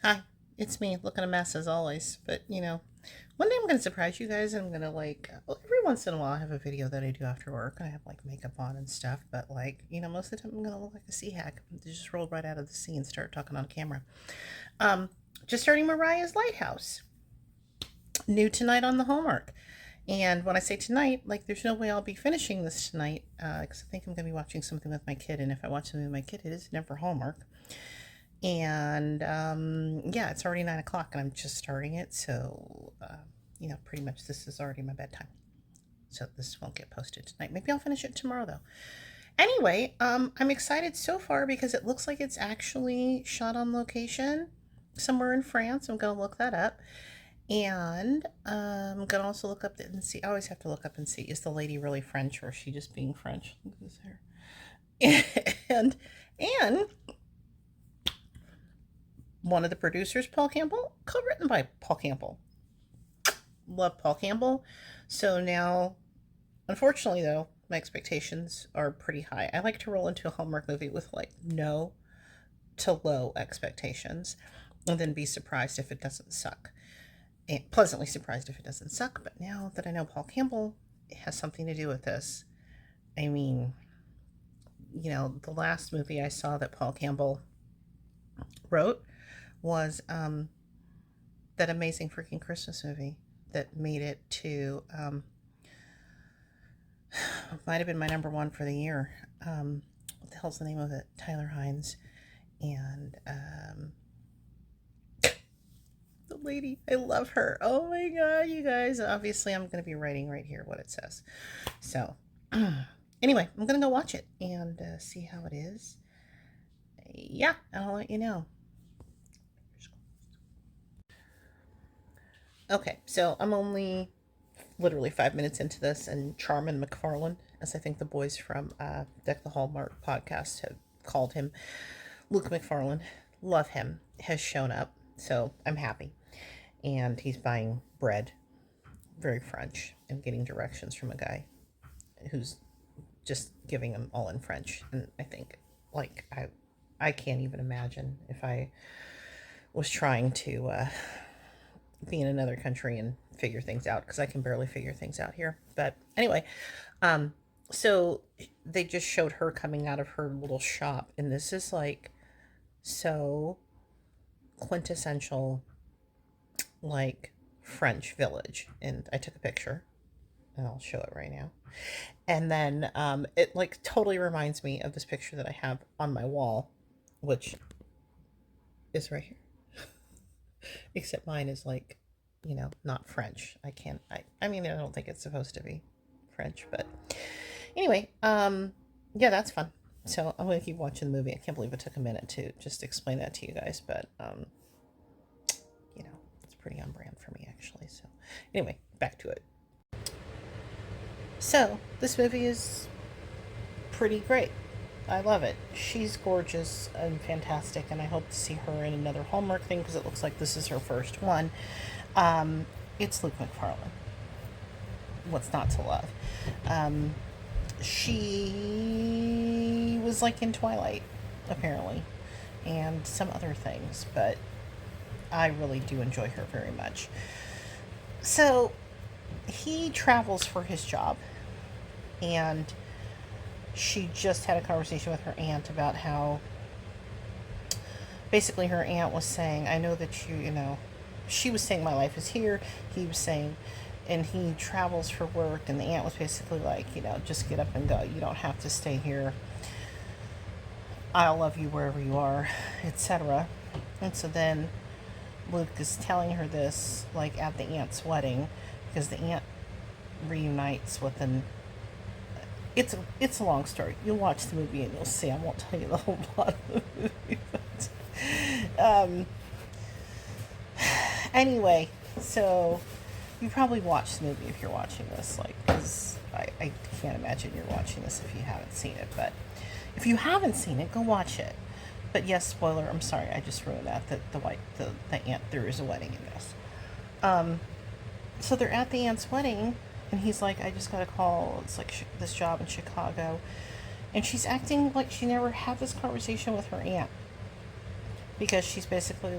Hi, it's me looking a mess as always. But one day I'm gonna surprise you guys, and I'm gonna well, every once in a while I have a video that I do after work, and I have like makeup on and stuff. But most of the time I'm gonna look like a sea hack. Just roll right out of the sea and start talking on camera. Um, just starting Mariah's Lighthouse, new tonight on the Hallmark. And when I say tonight, there's no way I'll be finishing this tonight, because I think I'm gonna be watching something with my kid, and if I watch something with my kid, it is never Hallmark. And yeah, it's already 9 o'clock and I'm just starting it. So, pretty much this is already my bedtime. So this won't get posted tonight. Maybe I'll finish it tomorrow though. Anyway, I'm excited so far because it looks like it's actually shot on location somewhere in France. I'm going to look that up. And I'm going to also look up and see. I always have to look up and see, is the lady really French or is she just being French? Look at this hair. And one of the producers, Paul Campbell, co-written by Paul Campbell. Love Paul Campbell. So now, unfortunately though, my expectations are pretty high. I like to roll into a Hallmark movie with no to low expectations and then be surprised if it doesn't suck. And pleasantly surprised if it doesn't suck. But now that I know Paul Campbell has something to do with this, I mean, the last movie I saw that Paul Campbell wrote was that amazing freaking Christmas movie that made it to might have been my number one for the year. What the hell's the name of it? Tyler Hines and the lady. I love her. Oh my god, you guys! Obviously, I'm going to be writing right here what it says. So anyway, I'm going to go watch it and see how it is. Yeah, and I'll let you know. Okay, so I'm only literally 5 minutes into this, and Charmin McFarlane, as I think the boys from Deck the Hallmark podcast have called him, Luke McFarlane, love him, has shown up. So I'm happy. And he's buying bread, very French, and getting directions from a guy who's just giving him all in French. And I think, I can't even imagine if I was trying to be in another country and figure things out, because I can barely figure things out here. But anyway, so they just showed her coming out of her little shop, and this is so quintessential French village. And I took a picture and I'll show it right now. And then it totally reminds me of this picture that I have on my wall, which is right here. Except mine is not French. I mean, I don't think it's supposed to be French, but anyway, yeah, that's fun. So I'm going to keep watching the movie. I can't believe it took a minute to just explain that to you guys, but, it's pretty on brand for me, actually. So anyway, back to it. So this movie is pretty great. I love it. She's gorgeous and fantastic, and I hope to see her in another Hallmark thing because it looks like this is her first one. It's Luke McFarlane. What's not to love? She was in Twilight, apparently, and some other things, but I really do enjoy her very much. So he travels for his job, and she just had a conversation with her aunt about how basically her aunt was saying, I know that she was saying my life is here. He was saying, and he travels for work, and the aunt was basically just get up and go. You don't have to stay here. I'll love you wherever you are, etc. And so then Luke is telling her this at the aunt's wedding, because the aunt reunites with an it's a long story. You'll watch the movie and you'll see. I won't tell you the whole plot of the movie. But, anyway, so you probably watched the movie if you're watching this, because I can't imagine you're watching this if you haven't seen it. But if you haven't seen it, go watch it. But yes, spoiler. I'm sorry, I just ruined that. The aunt, there is a wedding in this. So they're at the aunt's wedding. And he's like, I just got a call. It's this job in Chicago. And she's acting like she never had this conversation with her aunt. Because she's basically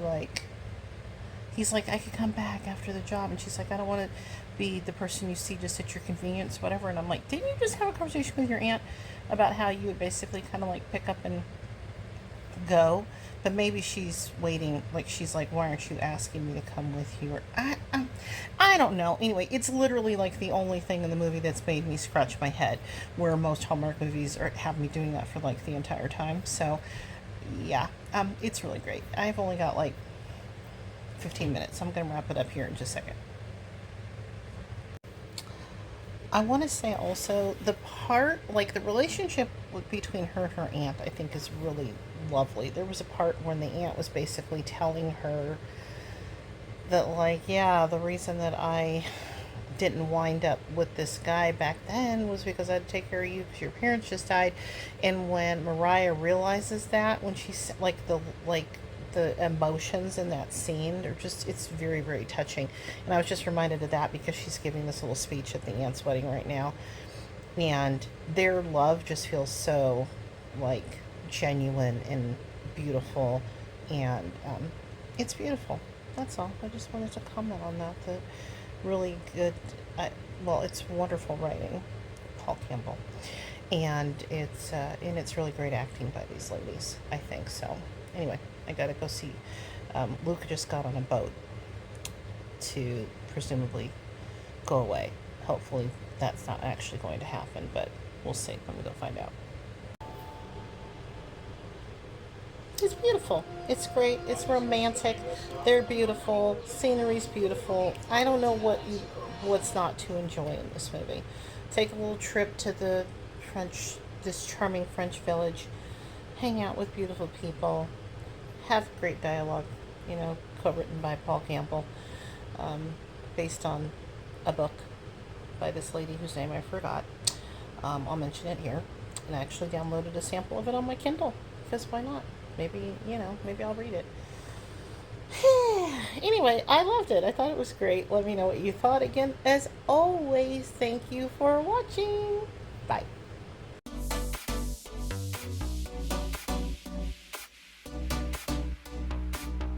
he's like, I could come back after the job. And she's like, I don't want to be the person you see just at your convenience, whatever. And I'm like, didn't you just have a conversation with your aunt about how you would basically kind of like pick up and go? But maybe she's waiting, like she's like, why aren't you asking me to come with you? Or I don't know. Anyway, it's literally like the only thing in the movie that's made me scratch my head, where most Hallmark movies have me doing that for like the entire time. So yeah, it's really great. I've only got like 15 minutes. I'm gonna wrap it up here in just a second. I want to say also the part, like the relationship between her and her aunt, I think is really lovely. There was a part when the aunt was basically telling her that, like, yeah, the reason that I didn't wind up with this guy back then was because I had to take care of you because your parents just died. And when Moriah realizes that, when she's like the emotions in that scene are just, it's very, very touching. And I was just reminded of that because she's giving this little speech at the aunt's wedding right now, and their love just feels so like genuine and beautiful, and it's beautiful. That's all. I just wanted to comment on that. That really good. Well, it's wonderful writing, Paul Campbell, and it's really great acting by these ladies, I think. So anyway, I gotta go see. Luke just got on a boat to presumably go away. Hopefully that's not actually going to happen, but we'll see when we go find out. It's beautiful. It's great. It's romantic. They're beautiful. Scenery's beautiful. I don't know what's not to enjoy in this movie. Take a little trip to this charming French village. Hang out with beautiful people. Have great dialogue. Co-written by Paul Campbell, based on a book by this lady whose name I forgot. I'll mention it here. And I actually downloaded a sample of it on my Kindle, because why not? Maybe I'll read it. Anyway, I loved it. I thought it was great. Let me know what you thought. Again, as always, thank you for watching. Bye.